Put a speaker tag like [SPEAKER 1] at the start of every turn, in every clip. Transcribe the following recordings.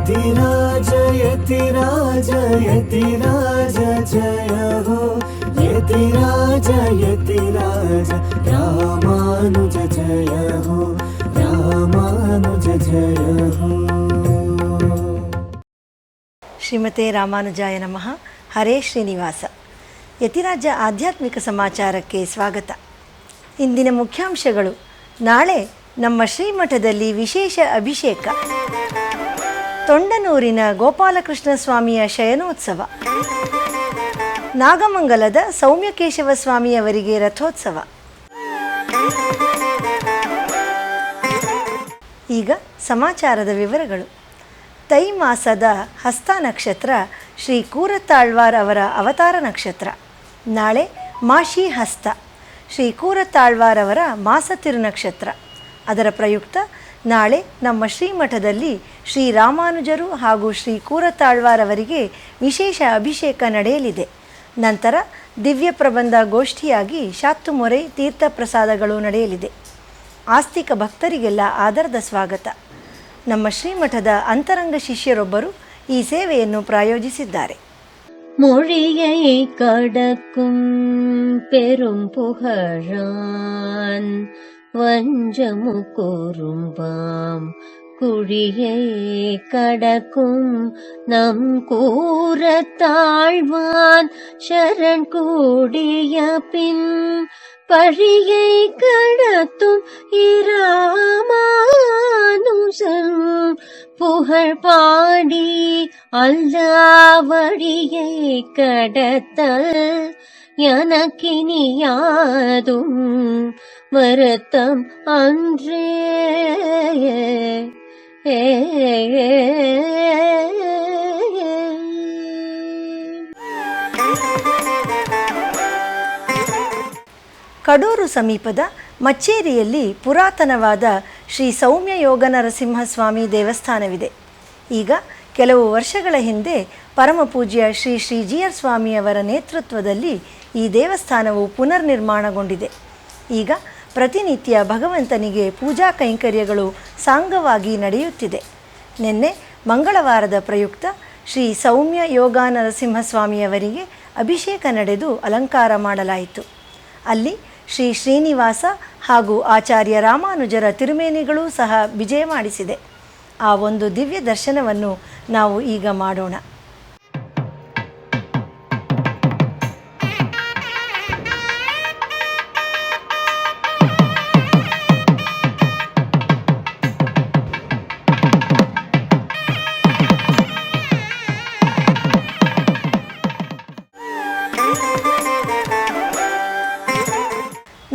[SPEAKER 1] यतिराज यतिराज यतिराज जय हो यतिराज यतिराज रामानुज जय हो रामानुज जय हो।
[SPEAKER 2] ಶ್ರೀಮತೆ ರಾಮಾನುಜಾಯ ನಮಃ. ಹರೇ ಶ್ರೀನಿವಾಸ. ಯತಿರಾಜ ಆಧ್ಯಾತ್ಮಿಕ ಸಮಾಚಾರಕ್ಕೆ ಸ್ವಾಗತ. ಇಂದಿನ ಮುಖ್ಯಾಂಶಗಳು: ನಾಳೆ ನಮ್ಮ ಶ್ರೀಮಠದಲ್ಲಿ ವಿಶೇಷ ಅಭಿಷೇಕ, ತೊಂಡನೂರಿನ ಗೋಪಾಲಕೃಷ್ಣ ಸ್ವಾಮಿಯ ಶಯನೋತ್ಸವ, ನಾಗಮಂಗಲದ ಸೌಮ್ಯಕೇಶವ ಸ್ವಾಮಿಯವರಿಗೆ ರಥೋತ್ಸವ. ಈಗ ಸಮಾಚಾರದ ವಿವರಗಳು. ತೈ ಮಾಸದ ಹಸ್ತ ನಕ್ಷತ್ರ ಶ್ರೀ ಕೂರತ್ತಾಳ್ವಾರ್ ಅವರ ಅವತಾರ ನಕ್ಷತ್ರ. ನಾಳೆ ಮಾಶಿ ಹಸ್ತ, ಶ್ರೀ ಕೂರತ್ತಾಳ್ವಾರ್ ಅವರ ಮಾಸ ತಿರುನಕ್ಷತ್ರ. ಅದರ ಪ್ರಯುಕ್ತ ನಾಳೆ ನಮ್ಮ ಶ್ರೀಮಠದಲ್ಲಿ ಶ್ರೀ ರಾಮಾನುಜರು ಹಾಗೂ ಶ್ರೀ ಕೂರತ್ತಾಳ್ವಾರ್ ಅವರಿಗೆ ವಿಶೇಷ ಅಭಿಷೇಕ ನಡೆಯಲಿದೆ. ನಂತರ ದಿವ್ಯ ಪ್ರಬಂಧ ಗೋಷ್ಠಿಯಾಗಿ ಶಾತ್ತುಮೊರೆ ತೀರ್ಥ ಪ್ರಸಾದಗಳು ನಡೆಯಲಿದೆ. ಆಸ್ತಿಕ ಭಕ್ತರಿಗೆಲ್ಲ ಆದರದ ಸ್ವಾಗತ. ನಮ್ಮ ಶ್ರೀಮಠದ ಅಂತರಂಗ ಶಿಷ್ಯರೊಬ್ಬರು ಈ ಸೇವೆಯನ್ನು ಪ್ರಾಯೋಜಿಸಿದ್ದಾರೆ.
[SPEAKER 3] மொழியை கடக்கும் பெரும் புகழான் வஞ்சமு கூறும்பாம் குழியை கடக்கும் நம் கூரத்தாழ்வான் சரண் கூடிய பின் பழியை கடத்தும் இராமானுசன் புகழ் பாடி அல்லாவழியை கடத்தல் எனக்கினியாதும் வருத்தம் அன்றே.
[SPEAKER 2] ಕಡೂರು ಸಮೀಪದ ಮಚ್ಚೇರಿಯಲ್ಲಿ ಪುರಾತನವಾದ ಶ್ರೀ ಸೌಮ್ಯ ಯೋಗ ನರಸಿಂಹಸ್ವಾಮಿ ದೇವಸ್ಥಾನವಿದೆ. ಈಗ ಕೆಲವು ವರ್ಷಗಳ ಹಿಂದೆ ಪರಮಪೂಜ್ಯ ಶ್ರೀ ಶ್ರೀ ಜಿಯರ್ ಸ್ವಾಮಿಯವರ ನೇತೃತ್ವದಲ್ಲಿ ಈ ದೇವಸ್ಥಾನವು ಪುನರ್ ನಿರ್ಮಾಣಗೊಂಡಿದೆ. ಈಗ ಪ್ರತಿನಿತ್ಯ ಭಗವಂತನಿಗೆ ಪೂಜಾ ಕೈಂಕರ್ಯಗಳು ಸಾಂಗವಾಗಿ ನಡೆಯುತ್ತಿದೆ. ನಿನ್ನೆ ಮಂಗಳವಾರದ ಪ್ರಯುಕ್ತ ಶ್ರೀ ಸೌಮ್ಯ ಯೋಗ ನರಸಿಂಹಸ್ವಾಮಿಯವರಿಗೆ ಅಭಿಷೇಕ ನಡೆದು ಅಲಂಕಾರ ಮಾಡಲಾಯಿತು. ಅಲ್ಲಿ ಶ್ರೀ ಶ್ರೀನಿವಾಸ ಹಾಗೂ ಆಚಾರ್ಯ ರಾಮಾನುಜರ ತಿರುಮೇನಿಗಳೂ ಸಹ ವಿಜಯ ಮಾಡಿಸಿದೆ. ಆ ಒಂದು ದಿವ್ಯ ದರ್ಶನವನ್ನು ನಾವು ಈಗ ಮಾಡೋಣ.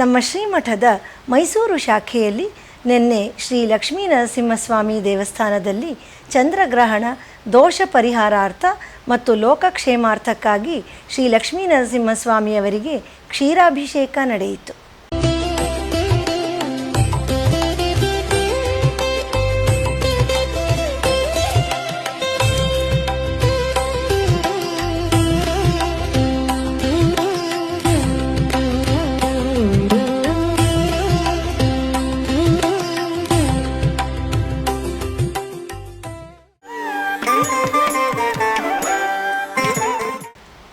[SPEAKER 2] ನಮ್ಮ ಶ್ರೀಮಠದ ಮೈಸೂರು ಶಾಖೆಯಲ್ಲಿ ನಿನ್ನೆ ಶ್ರೀ ಲಕ್ಷ್ಮೀ ನರಸಿಂಹಸ್ವಾಮಿ ದೇವಸ್ಥಾನದಲ್ಲಿ ಚಂದ್ರಗ್ರಹಣ ದೋಷ ಪರಿಹಾರಾರ್ಥ ಮತ್ತು ಲೋಕಕ್ಷೇಮಾರ್ಥಕ್ಕಾಗಿ ಶ್ರೀ ಲಕ್ಷ್ಮೀ ನರಸಿಂಹಸ್ವಾಮಿಯವರಿಗೆ ಕ್ಷೀರಾಭಿಷೇಕ ನಡೆಯಿತು.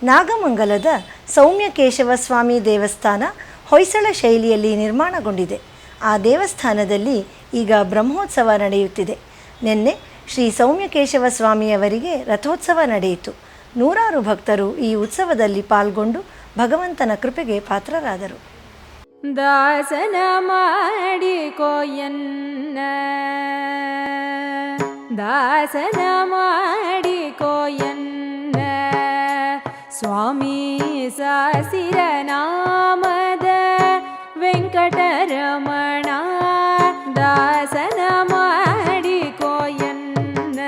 [SPEAKER 2] ನಾಗಮಂಗಲದ ಸೌಮ್ಯಕೇಶವ ಸ್ವಾಮಿ ದೇವಸ್ಥಾನ ಹೊಯ್ಸಳ ಶೈಲಿಯಲ್ಲಿ ನಿರ್ಮಾಣಗೊಂಡಿದೆ. ಆ ದೇವಸ್ಥಾನದಲ್ಲಿ ಈಗ ಬ್ರಹ್ಮೋತ್ಸವ ನಡೆಯುತ್ತಿದೆ. ನಿನ್ನೆ ಶ್ರೀ ಸೌಮ್ಯಕೇಶವ ಸ್ವಾಮಿಯವರಿಗೆ ರಥೋತ್ಸವ ನಡೆಯಿತು. ನೂರಾರು ಭಕ್ತರು ಈ ಉತ್ಸವದಲ್ಲಿ ಪಾಲ್ಗೊಂಡು ಭಗವಂತನ ಕೃಪೆಗೆ ಪಾತ್ರರಾದರು.
[SPEAKER 4] ದಾಸನ ಮಾಡಿಕೋಯನ್ನ ದಾಸನ ಮಾಡಿಕೋಯನ್ನ ಸ್ವಾಮಿ ಸಾಸಿರ ನಾಮದ ವೆಂಕಟರಮಣ ದಾಸನ ಮಾಡಿಕೋಯನ್ನ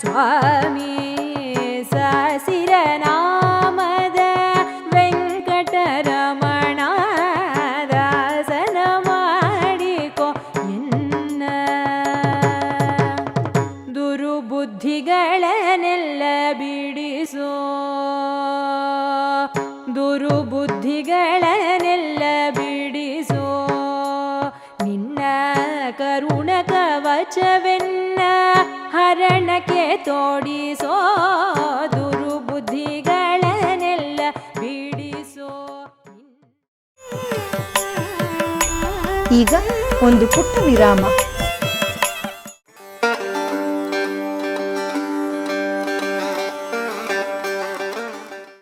[SPEAKER 4] ಸ್ವಾಮಿ ಸಾಸಿರ ನಾಮದ ವೆಂಕಟರಮಣ ದಾಸನ ಮಾಡಿಕೋ ಎನ್ನ ದುರುಬುದ್ಧಿಗಳನ್ನೆಲ್ಲ ಬಿಡಿಸೋ ದುರುಬುದ್ಧಿಗಳನ್ನೆಲ್ಲ ಬಿಡಿಸೋ ನಿನ್ನ ಕರುಣ ಕವಚವೆನ್ನ ಹರಣಕ್ಕೆ ತೋಡಿಸೋ ದುರ್ಬುದ್ಧಿಗಳನ್ನೆಲ್ಲ ಬಿಡಿಸೋ.
[SPEAKER 2] ಈಗ ಒಂದು ಪುಟ್ಟ ವಿರಾಮ.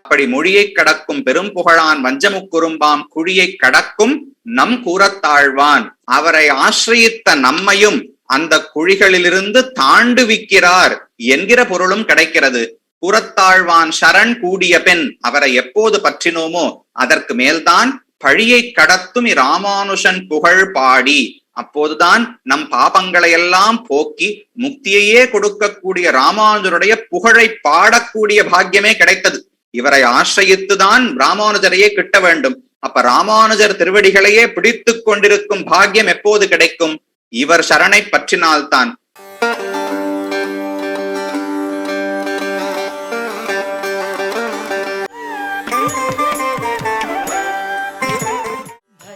[SPEAKER 5] அப்படி மொழியைக் கடக்கும் பெரும் புகழான் வஞ்சமுக்குறும்பாம் குழியைக் கடக்கும் நம் கூறத்தாழ்வான். அவரை ஆசிரியித்த நம்மையும் அந்த குழிகளிலிருந்து தாண்டுவிக்கிறார் என்கிற பொருளும் கிடைக்கிறது. கூறத்தாழ்வான் சரண் கூடிய பெண் அவரை எப்போது பற்றினோமோ அதற்கு மேல்தான் பழியை கடத்தும் இராமானுஷன் புகழ் பாடி, அப்போதுதான் நம் பாபங்களை எல்லாம் போக்கி முக்தியையே கொடுக்கக்கூடிய ராமானுஜருடைய புகழை பாடக்கூடிய பாக்கியமே கிடைத்தது. இவரை ஆசிரியித்துதான் ராமானுஜரையே கிட்ட வேண்டும். அப்ப ராமானுஜர் திருவடிகளையே பிடித்து கொண்டிருக்கும் பாக்கியம் எப்போது கிடைக்கும்? இவர் சரணை பற்றினால்தான்.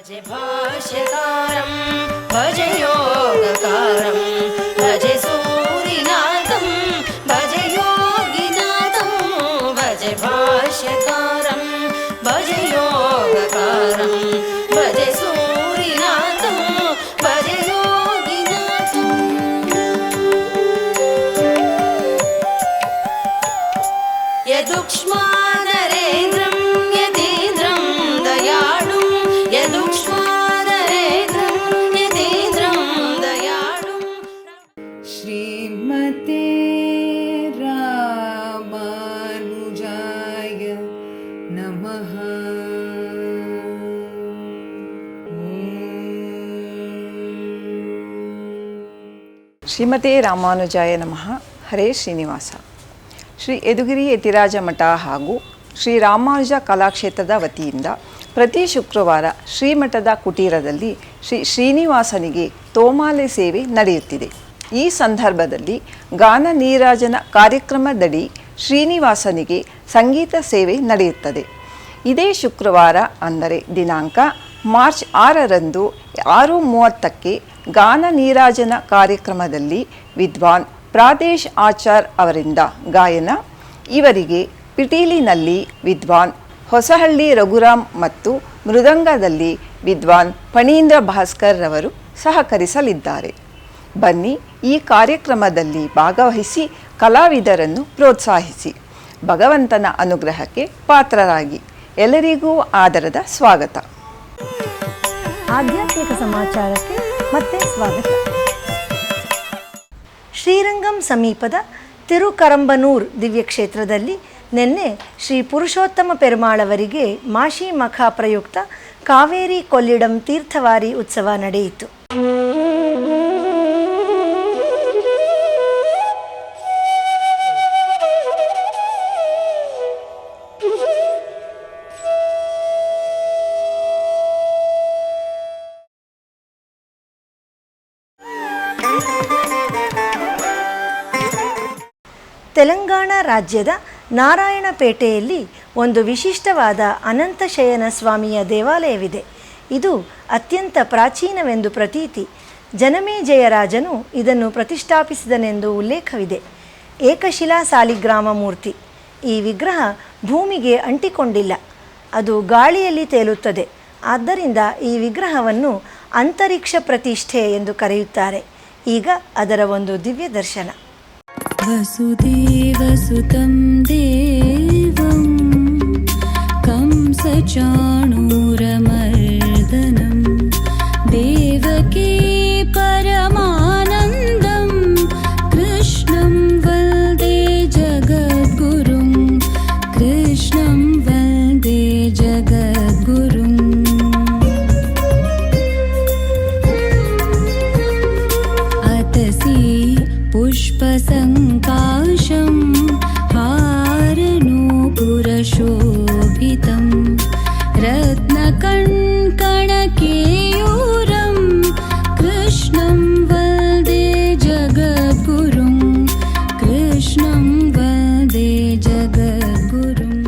[SPEAKER 6] भजे भाष्यकारं भजे योगकारं भजे सूरिनाथं भजे योगिनाथं भजे भाष्यकारं भजे योगकारं भजे सूरिनाथं भजे योगिनाथं. यदुक्ष्मा नरेन्द्रं यतीन्द्रं दयाळुं
[SPEAKER 7] श्रीमते रामानुजाय नमः.
[SPEAKER 8] ಶ್ರೀಮತೆ ರಾಮಾನುಜಾಯ ನಮಃ. ಹರೇ ಶ್ರೀನಿವಾಸ. ಶ್ರೀ ಯದುಗಿರಿ ಯತಿರಾಜ ಮಠ ಹಾಗೂ ಶ್ರೀ ರಾಮಾನುಜ ಕಲಾಕ್ಷೇತ್ರದ ವತಿಯಿಂದ ಪ್ರತಿ ಶುಕ್ರವಾರ ಶ್ರೀಮಠದ ಕುಟೀರದಲ್ಲಿ ಶ್ರೀ ಶ್ರೀನಿವಾಸನಿಗೆ ತೋಮಾಲೆ ಸೇವೆ ನಡೆಯುತ್ತಿದೆ. ಈ ಸಂದರ್ಭದಲ್ಲಿ ಗಾನ ನೀರಾಜನ ಕಾರ್ಯಕ್ರಮದಡಿ ಶ್ರೀನಿವಾಸನಿಗೆ ಸಂಗೀತ ಸೇವೆ ನಡೆಯುತ್ತದೆ. ಇದೇ ಶುಕ್ರವಾರ ಅಂದರೆ ದಿನಾಂಕ ಮಾರ್ಚ್ 6ರಂದು 6:30ಕ್ಕೆ ಗಾನ ನೀರಾಜನ ಕಾರ್ಯಕ್ರಮದಲ್ಲಿ ವಿದ್ವಾನ್ ಪ್ರಾದೇಶ್ ಆಚಾರ್ ಅವರಿಂದ ಗಾಯನ. ಇವರಿಗೆ ಪಿಟೀಲಿನಲ್ಲಿ ವಿದ್ವಾನ್ ಹೊಸಹಳ್ಳಿ ರಘುರಾಮ್ ಮತ್ತು ಮೃದಂಗದಲ್ಲಿ ವಿದ್ವಾನ್ ಫಣೀಂದ್ರ ಭಾಸ್ಕರ್ ರವರು ಸಹಕರಿಸಲಿದ್ದಾರೆ. ಬನ್ನಿ, ಈ ಕಾರ್ಯಕ್ರಮದಲ್ಲಿ ಭಾಗವಹಿಸಿ ಕಲಾವಿದರನ್ನು ಪ್ರೋತ್ಸಾಹಿಸಿ ಭಗವಂತನ ಅನುಗ್ರಹಕ್ಕೆ ಪಾತ್ರರಾಗಿ. ಎಲ್ಲರಿಗೂ ಆದರದ ಸ್ವಾಗತ.
[SPEAKER 2] ಆಧ್ಯಾತ್ಮಿಕ ಸಮಾಚಾರಕ್ಕೆ ಮತ್ತೆ ಸ್ವಾಗತ. ಶ್ರೀರಂಗಂ ಸಮೀಪದ ತಿರುಕರಂಬನೂರ್ ದಿವ್ಯಕ್ಷೇತ್ರದಲ್ಲಿ ನಿನ್ನೆ ಶ್ರೀ ಪುರುಷೋತ್ತಮ ಪೆರುಮಾಳವರಿಗೆ ಮಾಶಿ ಮಖ ಪ್ರಯುಕ್ತ ಕಾವೇರಿ ಕೊಲ್ಲಿಡಂ ತೀರ್ಥವಾರಿ ಉತ್ಸವ ನಡೆಯಿತು. ತೆಲಂಗಾಣ ರಾಜ್ಯದ ನಾರಾಯಣಪೇಟೆಯಲ್ಲಿ ಒಂದು ವಿಶಿಷ್ಟವಾದ ಅನಂತಶಯನ ಸ್ವಾಮಿಯ ದೇವಾಲಯವಿದೆ. ಇದು ಅತ್ಯಂತ ಪ್ರಾಚೀನವೆಂದು ಪ್ರತೀತಿ. ಜನಮೇಜಯರಾಜನು ಇದನ್ನು ಪ್ರತಿಷ್ಠಾಪಿಸಿದನೆಂದು ಉಲ್ಲೇಖವಿದೆ. ಏಕಶಿಲಾ ಸಾಲಿಗ್ರಾಮ ಮೂರ್ತಿ. ಈ ವಿಗ್ರಹ ಭೂಮಿಗೆ ಅಂಟಿಕೊಂಡಿಲ್ಲ, ಅದು ಗಾಳಿಯಲ್ಲಿ ತೇಲುತ್ತದೆ. ಆದ್ದರಿಂದ ಈ ವಿಗ್ರಹವನ್ನು ಅಂತರಿಕ್ಷ ಪ್ರತಿಷ್ಠೆ ಎಂದು ಕರೆಯುತ್ತಾರೆ. ಈಗ ಅದರ ಒಂದು ದಿವ್ಯ ದರ್ಶನ.
[SPEAKER 7] वसुदेवसुतं देवं कंसचाणूरमर्दनं देवकी परमानन्दं कृष्णं वन्दे जगद्गुरुं कृष्णं वन्दे जगद्गुरुम्. अतसि पुष्पसङ्काशं हारनूपुरशोभितं रत्नकङ्कणकेयूरं कृष्णं वन्दे जगद्गुरुं कृष्णं वन्दे जगद्गुरुम्.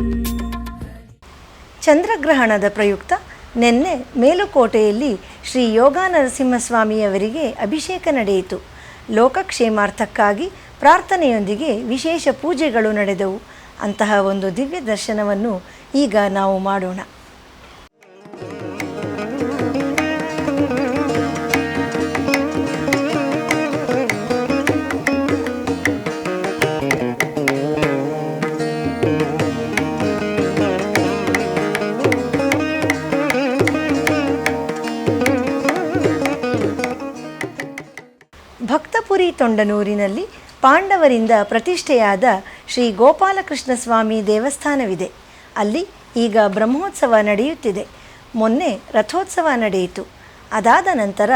[SPEAKER 2] ಚಂದ್ರಗ್ರಹಣದ ಪ್ರಯುಕ್ತ ನಿನ್ನೆ ಮೇಲುಕೋಟೆಯಲ್ಲಿ ಶ್ರೀ ಯೋಗ ನರಸಿಂಹಸ್ವಾಮಿಯವರಿಗೆ ಅಭಿಷೇಕ ನಡೆಯಿತು. ಲೋಕಕ್ಷೇಮಾರ್ಥಕ್ಕಾಗಿ ಪ್ರಾರ್ಥನೆಯೊಂದಿಗೆ ವಿಶೇಷ ಪೂಜೆಗಳು ನಡೆದವು. ಅಂತಹ ಒಂದು ದಿವ್ಯ ದರ್ಶನವನ್ನು ಈಗ ನಾವು ಮಾಡೋಣ. ಭಕ್ತಪುರಿ ತೊಂಡನೂರಿನಲ್ಲಿ ಪಾಂಡವರಿಂದ ಪ್ರತಿಷ್ಠೆಯಾದ ಶ್ರೀ ಗೋಪಾಲಕೃಷ್ಣ ಸ್ವಾಮಿ ದೇವಸ್ಥಾನವಿದೆ. ಅಲ್ಲಿ ಈಗ ಬ್ರಹ್ಮೋತ್ಸವ ನಡೆಯುತ್ತಿದೆ. ಮೊನ್ನೆ ರಥೋತ್ಸವ ನಡೆಯಿತು. ಅದಾದ ನಂತರ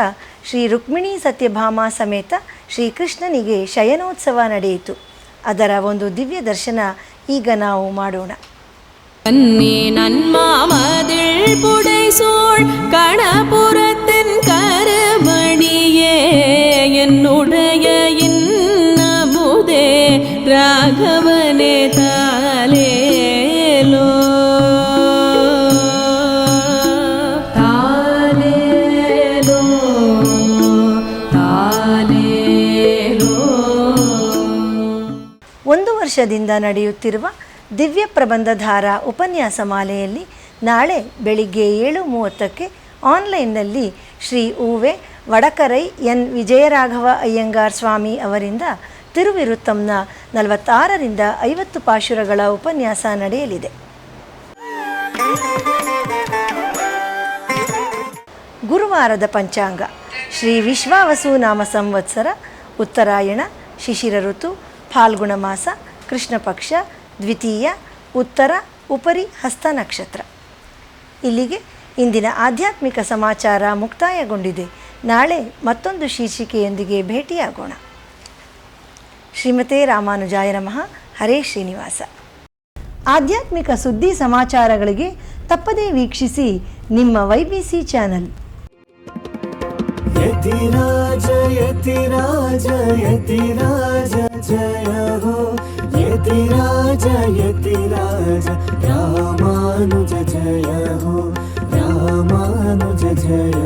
[SPEAKER 2] ಶ್ರೀ ರುಕ್ಮಿಣಿ ಸತ್ಯಭಾಮ ಸಮೇತ ಶ್ರೀಕೃಷ್ಣನಿಗೆ ಶಯನೋತ್ಸವ ನಡೆಯಿತು. ಅದರ ಒಂದು ದಿವ್ಯ ದರ್ಶನ ಈಗ ನಾವು ಮಾಡೋಣ.
[SPEAKER 4] கண்ணே நன்மாமதில் புடைசூழ் கணபுரத்தின் கருமணியே என்னுடைய இன்னமுதே ராகவனே தாலேலோ தாலேலோ தாலேலೋ.
[SPEAKER 2] ಒಂದು ವರ್ಷದಿಂದ ನಡೆಯುತ್ತಿರುವ ದಿವ್ಯ ಪ್ರಬಂಧಧಾರ ಉಪನ್ಯಾಸ ಮಾಲೆಯಲ್ಲಿ ನಾಳೆ ಬೆಳಿಗ್ಗೆ 7:30 ಆನ್ಲೈನ್ನಲ್ಲಿ ಶ್ರೀ ಉವೆ ವಡಕರೈ ಎನ್ ವಿಜಯರಾಘವ ಅಯ್ಯಂಗಾರ್ ಸ್ವಾಮಿ ಅವರಿಂದ ತಿರುವಿರುತ್ತಂನ 46ರಿಂದ 50 ಪಾಶುರಗಳ ಉಪನ್ಯಾಸ ನಡೆಯಲಿದೆ. ಗುರುವಾರದ ಪಂಚಾಂಗ ಶ್ರೀ ವಿಶ್ವಾವಸು ನಾಮ ಸಂವತ್ಸರ, ಉತ್ತರಾಯಣ, ಶಿಶಿರ ಋತು, ಫಾಲ್ಗುಣ ಮಾಸ, ಕೃಷ್ಣ ಪಕ್ಷ, ದ್ವಿತೀಯ, ಉತ್ತರ, ಉಪರಿ ಹಸ್ತ ನಕ್ಷತ್ರ. ಇಲ್ಲಿಗೆ ಇಂದಿನ ಆಧ್ಯಾತ್ಮಿಕ ಸಮಾಚಾರ ಮುಕ್ತಾಯಗೊಂಡಿದೆ. ನಾಳೆ ಮತ್ತೊಂದು ಶೀರ್ಷಿಕೆಯೊಂದಿಗೆ ಭೇಟಿಯಾಗೋಣ. ಶ್ರೀಮತೆ ರಾಮಾನುಜಾಯ ನಮಃ. ಹರೇ ಶ್ರೀನಿವಾಸ. ಆಧ್ಯಾತ್ಮಿಕ ಸುದ್ದಿ ಸಮಾಚಾರಗಳಿಗೆ ತಪ್ಪದೇ ವೀಕ್ಷಿಸಿ ನಿಮ್ಮ YBC ಚಾನಲ್.
[SPEAKER 1] ಯತಿರಾಜ ಯತಿರಾಜ ಯತಿರಾಜ ಜಯ ಹೋ ಯತಿರಾಜ ಯತಿರಾಜ ರಾಮಾನುಜ ಜಯ ಹೋ ರಾಮಾನುಜ ಜಯ